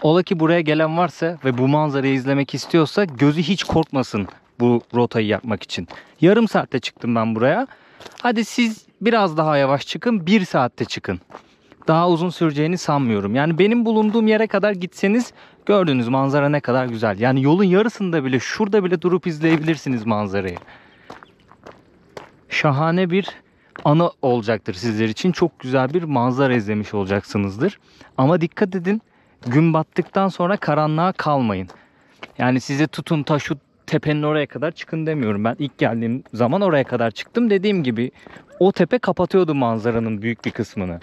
Ola ki buraya gelen varsa ve bu manzarayı izlemek istiyorsa gözü hiç korkmasın bu rotayı yapmak için. Yarım saatte çıktım ben buraya. Hadi siz biraz daha yavaş çıkın, 1 saatte çıkın. Daha uzun süreceğini sanmıyorum. Yani benim bulunduğum yere kadar gitseniz Gördüğünüz manzara ne kadar güzel. Yani yolun yarısında bile, şurada bile durup izleyebilirsiniz manzarayı. Şahane bir anı olacaktır sizler için. Çok güzel bir manzara izlemiş olacaksınızdır. Ama dikkat edin, gün battıktan sonra karanlığa kalmayın. Yani size tutun ta şu tepenin oraya kadar çıkın demiyorum. Ben ilk geldiğim zaman oraya kadar çıktım. Dediğim gibi o tepe kapatıyordu manzaranın büyük bir kısmını.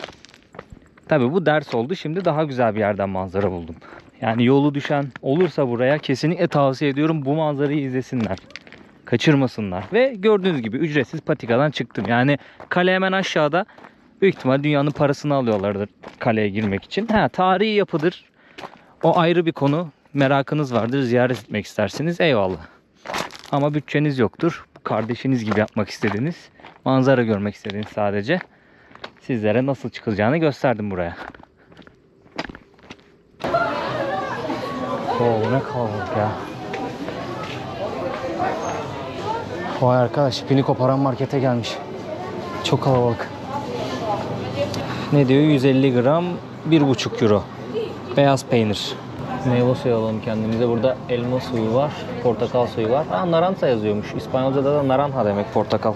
Tabii bu ders oldu. Şimdi daha güzel bir yerden manzara buldum. Yani yolu düşen olursa buraya kesinlikle tavsiye ediyorum. Bu manzarayı izlesinler. Kaçırmasınlar. Ve gördüğünüz gibi ücretsiz patikadan çıktım. Yani kale hemen aşağıda. Büyük ihtimal dünyanın parasını alıyorlardır kaleye girmek için. Tarihi yapıdır. O ayrı bir konu. Merakınız vardır. Ziyaret etmek istersiniz. Eyvallah. Ama bütçeniz yoktur. Kardeşiniz gibi yapmak istediğiniz, manzara görmek istediğiniz sadece. Sizlere nasıl çıkılacağını gösterdim buraya. Ne kalabalık ya. Vay arkadaş, pini koparan markete gelmiş. Çok kalabalık. Ne diyor? 150 gram 1,5 euro. Beyaz peynir. Meyve suyu alalım kendimize. Burada elma suyu var, portakal suyu var. Naranja yazıyormuş. İspanyolca'da da naranja demek portakal.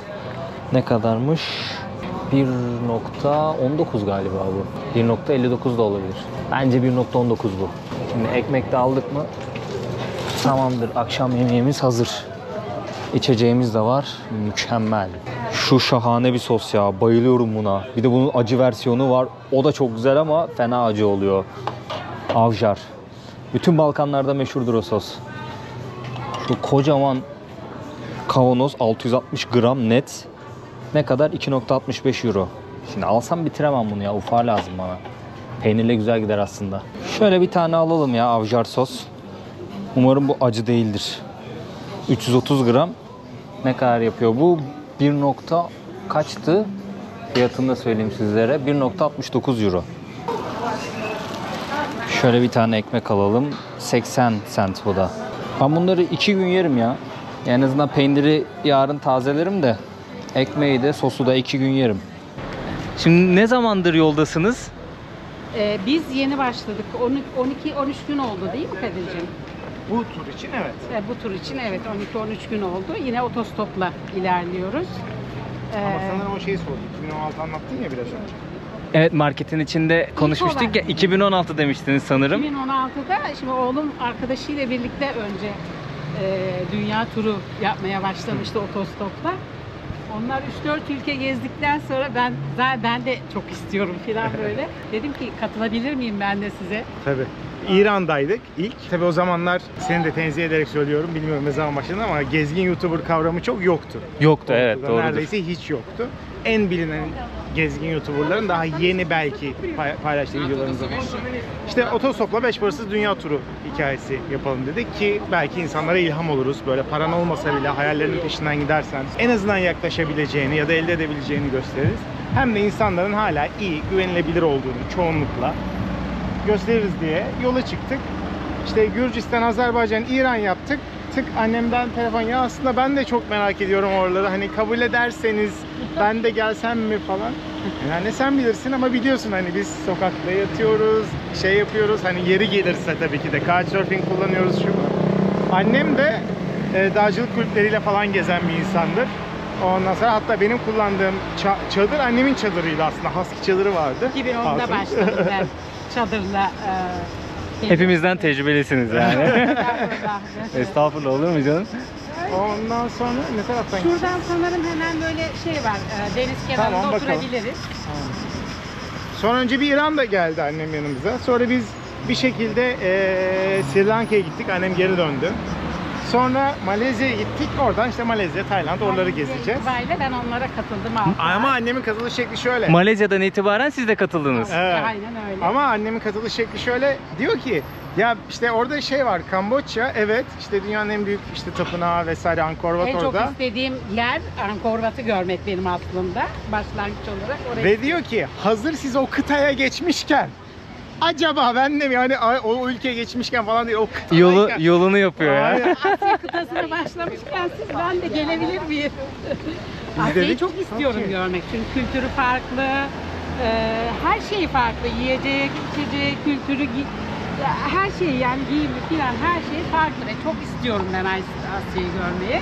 Ne kadarmış? 1.19 galiba bu. 1.59 da olabilir. Bence 1.19 bu. Şimdi ekmek de aldık mı? Tamamdır. Akşam yemeğimiz hazır. İçeceğimiz de var. Mükemmel. Şu şahane bir sos ya. Bayılıyorum buna. Bir de bunun acı versiyonu var. O da çok güzel ama fena acı oluyor. Avjar. Bütün Balkanlarda meşhurdur o sos. Şu kocaman kavanoz 660 gram net. Ne kadar? 2.65 euro. Şimdi alsam bitiremem bunu ya. Ufağı lazım bana. Peynirle güzel gider aslında. Şöyle bir tane alalım ya avjar sos. Umarım bu acı değildir. 330 gram. Ne kadar yapıyor bu? 1. kaçtı? Fiyatını da söyleyeyim sizlere. 1.69 euro. Şöyle bir tane ekmek alalım. 80 cent bu da. Ben bunları 2 gün yerim ya. En azından peyniri yarın tazelerim de ekmeği de sosu da 2 gün yerim. Şimdi ne zamandır yoldasınız? Biz yeni başladık. 12-13 gün oldu değil mi Kadir'ciğim? Bu tur için evet. Bu tur için evet 12-13 gün oldu. Yine otostopla ilerliyoruz. Ama sanırım o şeyi sordum. 2016 anlattın ya biraz önce. Evet, marketin içinde konuşmuştuk ya, 2016 demiştiniz sanırım. 2016'da şimdi oğlum arkadaşıyla birlikte önce dünya turu yapmaya başlamıştı otostopla. Onlar 3-4 ülke gezdikten sonra ben de çok istiyorum falan böyle. Dedim ki katılabilir miyim ben de size? Tabii. İran'daydık ilk. Tabii o zamanlar seni de tenzih ederek söylüyorum. Bilmiyorum ne zaman başladın ama gezgin YouTuber kavramı çok yoktu. Yoktu evet, doğrudur. Neredeyse hiç yoktu. En bilinen gezgin YouTuber'ların daha yeni belki paylaştığı videolarımız var. İşte otostopla 5 parasız dünya turu hikayesi yapalım dedik ki belki insanlara ilham oluruz. Böyle paran olmasa bile hayallerinin peşinden gidersen en azından yaklaşabileceğini ya da elde edebileceğini gösteririz. Hem de insanların hala iyi, güvenilebilir olduğunu çoğunlukla gösteririz diye yola çıktık. İşte Gürcistan, Azerbaycan, İran yaptık. Tık annemden telefon, ya aslında ben de çok merak ediyorum oraları. Hani kabul ederseniz ben de gelsem mi falan. Yani sen bilirsin ama biliyorsun hani biz sokakta yatıyoruz, şey yapıyoruz. Hani yeri gelirse tabii ki de couchsurfing kullanıyoruz şu. Annem de dağcılık kulüpleriyle falan gezen bir insandır. Ondan sonra hatta benim kullandığım çadır annemin çadırıydı aslında. Husky çadırı vardı. 2010'da başladım ben çadırla. Hepimizden tecrübelisiniz yani. Estağfurullah, olur mu canım? Ondan sonra ne taraftan gideceğiz? Şuradan sanırım hemen böyle şey var, deniz kenarında Tamam, bakalım. oturabiliriz. Sonra önce bir İran da geldi annem yanımıza. Sonra biz bir şekilde Sri Lanka'ya gittik. Annem geri döndü. Sonra Malezya'ya gittik. Oradan işte Malezya, Tayland oraları gezeceğiz. İtibariyle ben onlara katıldım. Ama annemin katılış şekli şöyle. Malezya'dan itibaren siz de katıldınız. Evet. Aynen öyle. Ama annemin katılış şekli şöyle. Diyor ki ya işte orada şey var, Kamboçya, evet işte dünyanın en büyük işte tapınağı vesaire, Angkor Wat en orada. çok istediğim yer Angkor Wat'ı görmek benim aslında. Başlangıç olarak oraya. Ve diyor ki hazır siz o kıtaya geçmişken acaba ben de mi yani o ülkeye geçmişken falan değil, o kıtadayken. Yolunu yapıyor ya. Aynen. Asya kıtasına başlamışken siz ben de gelebilir miyim? Asya'yı dedik, çok istiyorum okey. görmek çünkü kültürü farklı, her şeyi farklı, yiyecek, içecek, kültürü her şey yani giyimi falan her şey farklı ve çok istiyorum ben Asya'yı görmeyi.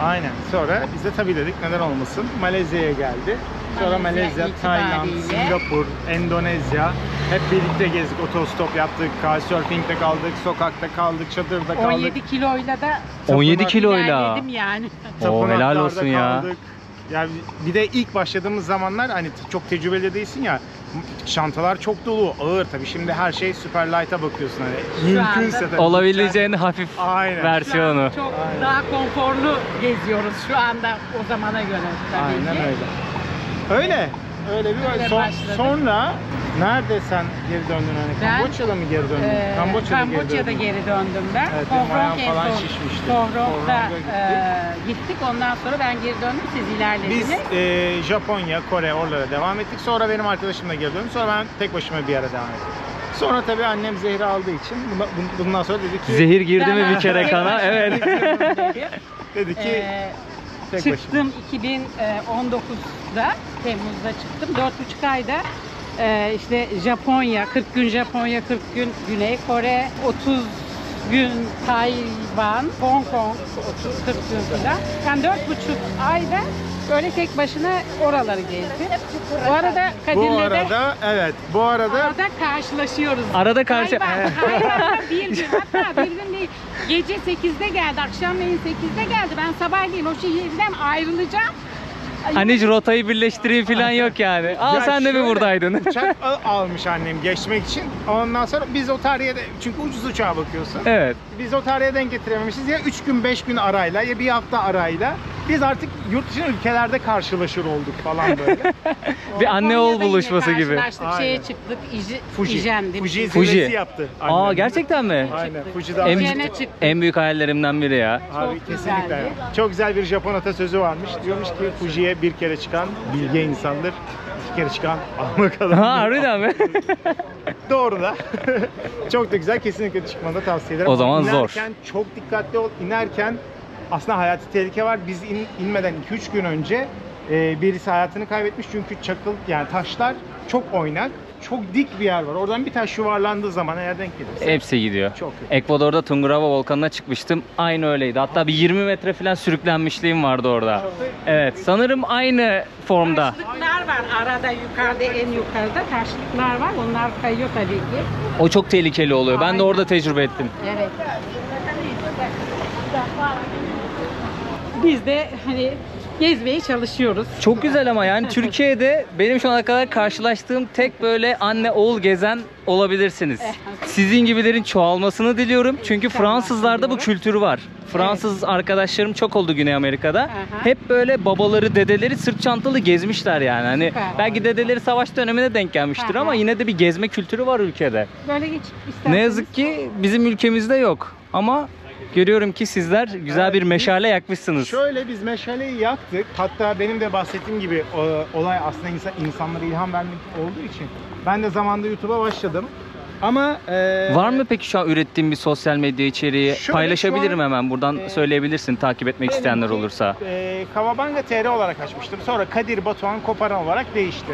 Aynen. Sonra biz de tabii dedik neden olmasın. Malezya'ya geldi. Sonra Malezya, Tayland, Singapur, Endonezya. Hep birlikte gezdik. Otostop yaptık. Couchsurfing'de kaldık. Sokakta kaldık. Çadırda kaldık. 17 kiloyla da 17 kiloyla. ilerledim yani. Oo, Tapınaklarda helal olsun ya. kaldık. Yani bir de ilk başladığımız zamanlar hani çok tecrübeli değilsin ya, çantalar çok dolu, ağır tabii. Şimdi her şey super light'a bakıyorsun hani. Şu Mümkünse anda tabii. Olabileceğin hafif Aynen. versiyonu. Çok Aynen. daha konforlu geziyoruz şu anda o zamana göre tabii Aynen ki. öyle. Öyle bir Öyle başladı. sonra nerede sen geri döndün hani? Ben, Kamboçya'da mı geri döndün? Kamboçya'da geri döndüm ben. Evet, benim ayağım Kongrong en falan son şişmişti. Kongrong'da Kongrong'a gittik. Ondan sonra ben geri döndüm. Siz ilerlediniz. Biz Japonya, Kore oralara devam ettik. Sonra benim arkadaşımla geri döndüm. Sonra ben tek başıma bir yere devam ettim. Sonra tabii annem zehri aldığı için bundan sonra dedi ki Zehir girdi mi Ben bir kere kana? Evet. dedi ki tek Çıktım 2019'da, Temmuz'da çıktım. 4,5 ayda işte Japonya, 40 gün Japonya, 40 gün Güney Kore, 30 gün Tayvan, Hong Kong, 30-40 gün falan. Ben 4,5 ayda böyle tek başına oraları gezdim. Bu arada Kadir'le bu arada arada karşılaşıyoruz. Arada karşı... Tayvan'da bir gün, hatta bir gün değil. Gece 8'de geldi, akşamleyin 8'de geldi. Ben sabahleyin o şehirden ayrılacağım. Hani hiç rotayı birleştireyim falan yok yani. Aa Ya sen de mi şöyle, buradaydın? uçak almış annem geçmek için. Ondan sonra biz o tarihe de, çünkü ucuz uçağa bakıyorsun. Evet. Biz o tarihe denk getirememişiz. Ya 3 gün 5 gün arayla ya bir hafta arayla. Biz artık yurt dışı ülkelerde karşılaşır olduk falan böyle. Bir anne oğul Konya'da yine buluşması gibi. karşılaştık, şeye Aynen. çıktık, Fuji. İjen'di. Fuji Fuji. zirvesi yaptı annem. Aa gerçekten mi? Aynen. Fuji'de En, Fuji'ne çıktık. en büyük hayallerimden biri ya. Abi Çok kesinlikle. güzeldi. Çok güzel bir Japon atasözü varmış. Diyormuş ki Fuji'ye bir kere çıkan bilge insandır. İki kere çıkan ahmak adamdır. Ha harbiden mi? Doğru da. Çok da güzel. Kesinlikle çıkmanı da tavsiye ederim. O zaman Ama zor. İnerken çok dikkatli ol. İnerken aslında hayati tehlike var. Biz inmeden 2-3 gün önce birisi hayatını kaybetmiş. Çünkü çakıl yani taşlar çok oynak. Çok dik bir yer var. Oradan bir taş yuvarlandığı zaman eğer denk gelirse. Hepsi gidiyor. Çok kötü. Ekvador'da Tungurahua volkanına çıkmıştım. Aynı öyleydi. Hatta bir 20 metre falan sürüklenmişliğim vardı orada. Evet sanırım aynı formda. Taşlıklar var arada, yukarıda, en yukarıda taşlıklar var. Onlar kayıyor tabii ki. O çok tehlikeli oluyor. Ben de orada tecrübe ettim. Evet. Biz de hani gezmeye çalışıyoruz. Çok güzel ama yani Türkiye'de benim şu ana kadar karşılaştığım tek böyle anne oğul gezen olabilirsiniz. Sizin gibilerin çoğalmasını diliyorum. Çünkü Fransızlarda bu kültür var. Fransız arkadaşlarım çok oldu Güney Amerika'da. Aha. Hep böyle babaları, dedeleri sırt çantalı gezmişler yani. Hani Süper. belki dedeleri savaş dönemine denk gelmiştir Aha. ama yine de bir gezme kültürü var ülkede. Böyle geç isterseniz. Ne yazık ki bizim ülkemizde yok. Ama görüyorum ki sizler güzel Evet, bir biz meşale yakmışsınız. Şöyle biz meşaleyi yaktık. Hatta benim de bahsettiğim gibi olay aslında insanlara ilham vermek olduğu için ben de zamanında YouTube'a başladım. Ama Var mı peki şu an ürettiğin bir sosyal medya içeriği? Şöyle, Paylaşabilirim şu an, hemen. Buradan söyleyebilirsin takip etmek isteyenler benimki, olursa. Kavabanga TR olarak açmıştım. Sonra Kadir Batuhan Koparan olarak değişti.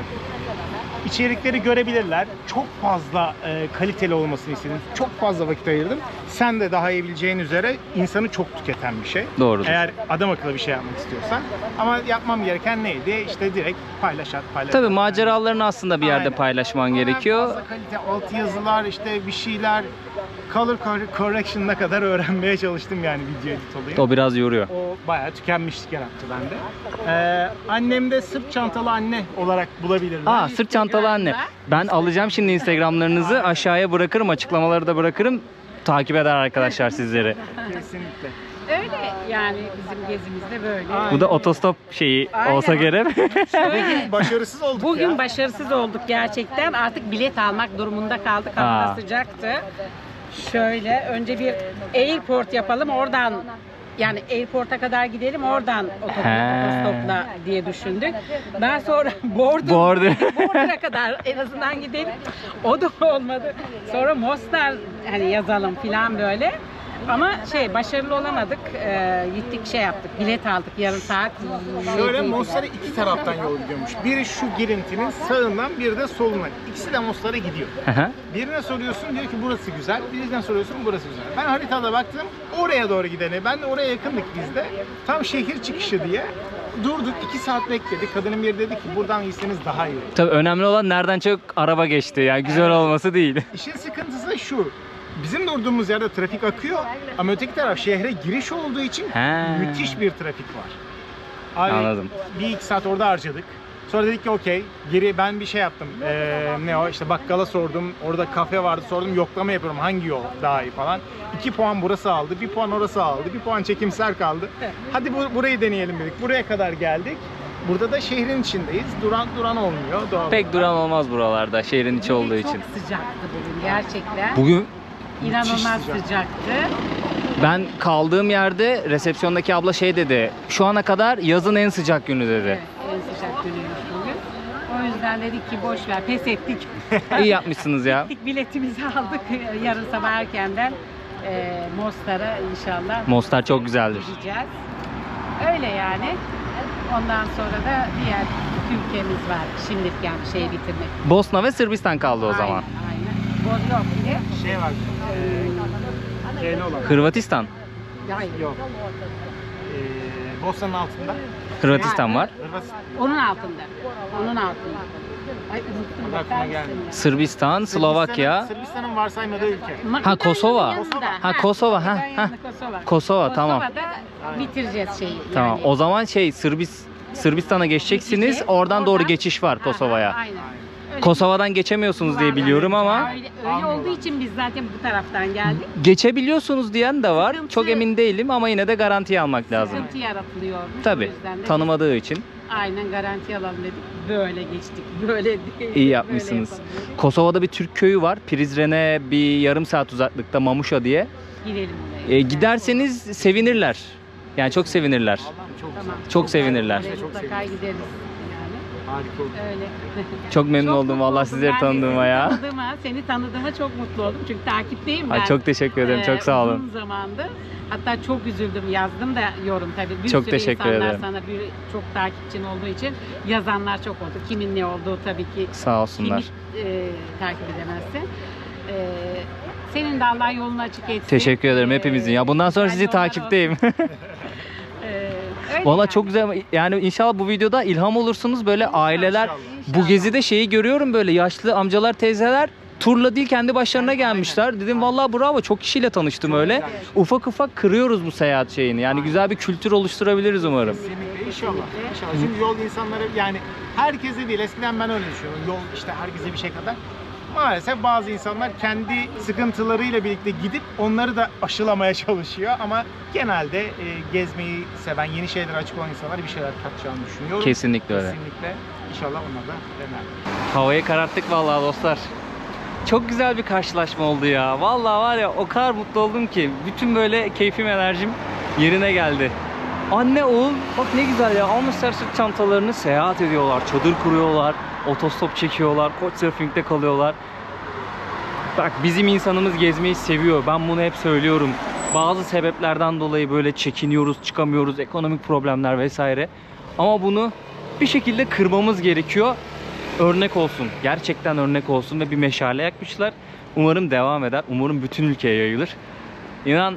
İçerikleri görebilirler. Çok fazla kaliteli olmasını istedim. Çok fazla vakit ayırdım. Sen de daha iyi bileceğin üzere insanı çok tüketen bir şey. Doğrudur. Eğer adam akıllı bir şey yapmak istiyorsan. Ama yapmam gereken neydi? İşte direkt paylaş. Tabii maceralarını aslında bir yerde Aynen. paylaşman Ama gerekiyor. Fazla kalite alt yazılar, işte bir şeyler, color correction'ına kadar öğrenmeye çalıştım yani video edit olayı. O biraz yoruyor. O bayağı tükenmişlik yarattı bende. Annem de sırt çantalı anne olarak bulabilirler. Aa sırt çantalı anne. Ben alacağım şimdi Instagram'larınızı aşağıya bırakırım, açıklamaları da bırakırım. Takip eder arkadaşlar sizleri. Kesinlikle. Öyle yani bizim gezimizde böyle. Aynen. Bu da otostop şeyi Aynen. olsa gerek. Bugün başarısız olduk Bugün ya. başarısız olduk gerçekten. Artık bilet almak durumunda kaldık. Hava Aa. sıcaktı. Şöyle önce bir airport yapalım. Oradan yani airport'a kadar gidelim. Oradan otostopla diye düşündük. Daha sonra Border'a kadar en azından gidelim. O da olmadı. Sonra Mostar hani yazalım falan böyle. Ama başarılı olamadık. Gittik yaptık. Bilet aldık yarım saat. Şöyle Mostar'a iki taraftan yol gidiyormuş. Biri şu girintinin sağından, biri de solundan. İkisi de Mostar'a gidiyor. Birine soruyorsun diyor ki burası güzel. Birine soruyorsun burası güzel. Ben haritada baktım oraya doğru gidene. Ben de oraya yakındık biz de. Tam şehir çıkışı diye. Durduk 2 saat bekledik. Kadının biri dedi ki buradan gitseniz daha iyi olur. Tabii önemli olan nereden çok araba geçti. Yani güzel olması değil. İşin sıkıntısı şu. Bizim durduğumuz yerde trafik akıyor ama öteki taraf şehre giriş olduğu için müthiş bir trafik var. Abi, Anladım. 1-2 saat orada harcadık. Sonra dedik ki okey, geri ben bir yaptım. Ne o işte bakkala sordum, orada kafe vardı sordum, yoklama yapıyorum hangi yol daha iyi falan. 2 puan burası aldı, 1 puan orası aldı, 1 puan çekimser kaldı. Hadi burayı deneyelim dedik. Buraya kadar geldik. Burada da şehrin içindeyiz. Duran olmuyor doğal. Pek duran olmaz buralarda şehrin içi olduğu için. Çok sıcaktı bugün gerçekten. Bugün İnanılmaz sıcaktı. ben kaldığım yerde resepsiyondaki abla dedi. Şu ana kadar yazın en sıcak günü dedi. Evet, en sıcak günüymüş bugün. O yüzden dedik ki boş ver, pes ettik. İyi yapmışsınız ya. Biletimizi aldık yarın sabah erkenden Mostar'a inşallah. Mostar çok güzeldir. Gideceğiz. Öyle yani. Ondan sonra da diğer ülkemiz var. Şimdilik yani bitirmek. Bosna ve Sırbistan kaldı o zaman. Aynen. Bosna bir de. Var. Şeyli olan. Hırvatistan. Hayır. Yok. Bosna'nın altında. Hırvatistan var. Onun altında. Onun altında. Ay unuttum. Aklıma Bakar gelmedi. mısın Sırbistan, Slovakya. Sırbistan'ın varsaymadığı ülke. ya? Ha, Kosova. Yanında. Ha, Kosova, ha, Yanında ha. Kosova. Kosova, tamam. Kosova'da bitireceğiz şeyi. Tamam. Yani. O zaman Sırbistan'a geçeceksiniz. Gideceğiz. Oradan doğru geçiş var Ha, Kosova'ya. Aynen. Öyle Kosova'dan geçemiyorsunuz diye biliyorum ama öyle olduğu için biz zaten bu taraftan geldik. geçebiliyorsunuz diyen de var. Sıkıntı- Çok emin değilim ama yine de garantiye almak lazım. Sıkıntı yaratılıyormuş. O Tabii. yüzden de Tanımadığı için. aynen garanti alalım dedik. Böyle geçtik. Böyle değil. İyi yapmışsınız. Böyle yapalım. Kosova'da bir Türk köyü var. Prizren'e bir yarım saat uzaklıkta, Mamuşa diye. Gidelim oraya. Giderseniz sevinirler. Yani çok sevinirler. Tamam. Çok sevinirler. Oraya mutlaka gideriz yani. Harika oldu. Öyle. Çok memnun Çok oldum mutlu vallahi oldum. sizleri Ben de tanıdığıma ya. Seni tanıdığıma çok mutlu oldum. Çünkü takipteyim ben. Ay, çok teşekkür ederim. Çok sağ olun. Uzun zamandır. Hatta çok üzüldüm. Yazdım da yorum tabii. Bir Çok sürü teşekkür insanlar ederim. sana çok takipçin olduğu için yazanlar çok oldu. Kimin ne olduğu tabii ki. Sağ olsunlar. Kimi takip edemezsin. Senin de Allah yolunu açık etsin. Teşekkür ederim hepimizin ya. Bundan sonra güzel sizi yollar takipteyim. olsun. Öyle Valla yani. çok güzel. Yani inşallah bu videoda ilham olursunuz. Böyle aileler. Bu İnşallah. gezide şeyi görüyorum, böyle yaşlı amcalar, teyzeler turla değil kendi başlarına gelmişler. Dedim vallahi bravo, çok kişiyle tanıştım öyle. Ufak ufak kırıyoruz bu seyahat şeyini. Yani güzel bir kültür oluşturabiliriz umarım. Kesinlikle inşallah. İnşallah. Çünkü yol insanları yani herkese değil. Eskiden ben öyle düşünüyorum. Yol işte herkese bir şey kadar. Maalesef bazı insanlar kendi sıkıntılarıyla birlikte gidip onları da aşılamaya çalışıyor ama genelde gezmeyi seven, yeni şeylere açık olan insanlar bir şeyler katacağını düşünüyorum. Kesinlikle öyle. Kesinlikle. İnşallah onlar da dener. Havayı kararttık vallahi dostlar. Çok güzel bir karşılaşma oldu ya. Vallahi var ya, o kadar mutlu oldum ki. Bütün böyle keyfim, enerjim yerine geldi. Anne oğul bak ne güzel ya. Almışlar sırt çantalarını, seyahat ediyorlar. Çadır kuruyorlar. Otostop çekiyorlar. Couchsurfing'de kalıyorlar. Bak bizim insanımız gezmeyi seviyor. Ben bunu hep söylüyorum. Bazı sebeplerden dolayı böyle çekiniyoruz, çıkamıyoruz. Ekonomik problemler vesaire. Ama bunu bir şekilde kırmamız gerekiyor. Örnek olsun. Gerçekten örnek olsun ve bir meşale yakmışlar. Umarım devam eder. Umarım bütün ülkeye yayılır. İnan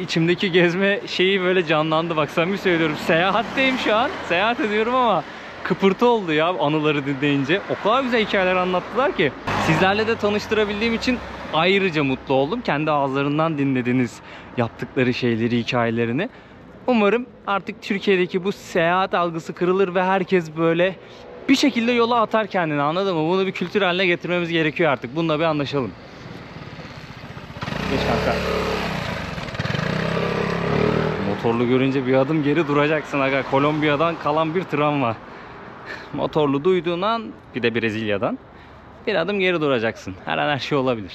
içimdeki gezme şeyi böyle canlandı. Bak samimi söylüyorum. Seyahatteyim şu an. Seyahat ediyorum ama kıpırtı oldu ya anıları dinleyince. O kadar güzel hikayeler anlattılar ki. Sizlerle de tanıştırabildiğim için ayrıca mutlu oldum. Kendi ağızlarından dinlediniz yaptıkları şeyleri, hikayelerini. Umarım artık Türkiye'deki bu seyahat algısı kırılır ve herkes böyle bir şekilde yola atar kendini, anladın mı? Bunu bir kültür haline getirmemiz gerekiyor artık. Bununla bir anlaşalım. Geç kanka. Motorlu görünce bir adım geri duracaksın aga. Kolombiya'dan kalan bir travma. Motorlu duyduğun an, bir de Brezilya'dan bir adım geri duracaksın. Her an her şey olabilir.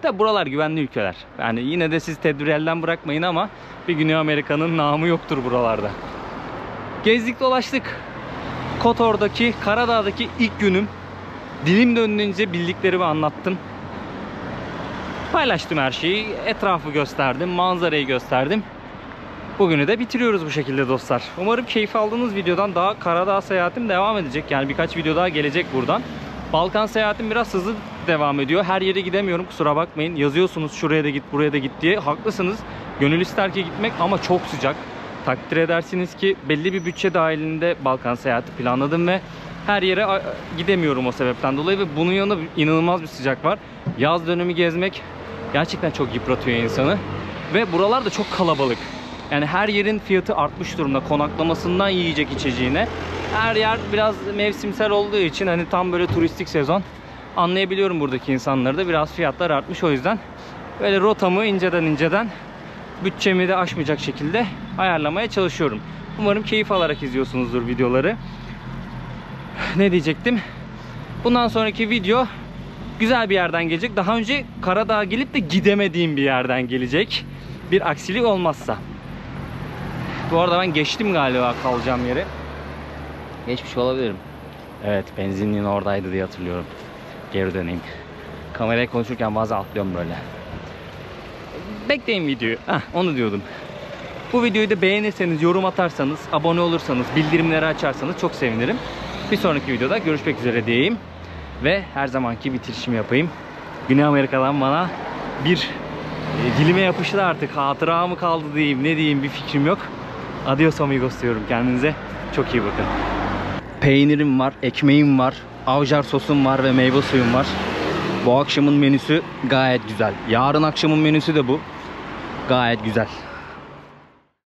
Tabi buralar güvenli ülkeler. Yani yine de siz tedbiri elden bırakmayın ama bir Güney Amerika'nın namı yoktur buralarda. Gezdik dolaştık. Kotor'daki, Karadağ'daki ilk günüm. Dilim döndüğünce bildiklerimi anlattım. Paylaştım her şeyi. Etrafı gösterdim. Manzarayı gösterdim. Bugünü de bitiriyoruz bu şekilde dostlar. Umarım keyif aldığınız videodan. Daha Karadağ seyahatim devam edecek. Yani birkaç video daha gelecek buradan. Balkan seyahatim biraz hızlı devam ediyor. Her yere gidemiyorum, kusura bakmayın. Yazıyorsunuz şuraya da git, buraya da git diye. Haklısınız. Gönül ister ki gitmek ama çok sıcak. Takdir edersiniz ki belli bir bütçe dahilinde Balkan seyahati planladım ve her yere gidemiyorum o sebepten dolayı ve bunun yanında inanılmaz bir sıcak var. Yaz dönemi gezmek gerçekten çok yıpratıyor insanı ve buralar da çok kalabalık. Yani her yerin fiyatı artmış durumda, konaklamasından yiyecek içeceğine. Her yer biraz mevsimsel olduğu için hani tam böyle turistik sezon. Anlayabiliyorum buradaki insanları da, biraz fiyatlar artmış, o yüzden böyle rotamı inceden bütçemi de aşmayacak şekilde ayarlamaya çalışıyorum. Umarım keyif alarak izliyorsunuzdur videoları. Ne diyecektim? Bundan sonraki video güzel bir yerden gelecek. Daha önce Karadağ'a gelip de gidemediğim bir yerden gelecek. Bir aksilik olmazsa. Bu arada ben geçtim galiba kalacağım yeri. Geçmiş olabilirim. Evet, benzinliğin oradaydı diye hatırlıyorum. Geri döneyim. Kameraya konuşurken bazen atlıyorum böyle. Bekleyin videoyu. Onu diyordum. Bu videoyu da beğenirseniz, yorum atarsanız, abone olursanız, bildirimleri açarsanız çok sevinirim. Bir sonraki videoda görüşmek üzere diyeyim. Ve her zamanki bitirişimi yapayım. Güney Amerika'dan bana bir dilime yapıştı artık. Hatıra mı kaldı diyeyim, ne diyeyim, bir fikrim yok. Adios amigos diyorum kendinize. Çok iyi bakın. Peynirim var, ekmeğim var, avcar sosum var ve meyve suyum var. Bu akşamın menüsü gayet güzel. Yarın akşamın menüsü de bu. Gayet güzel.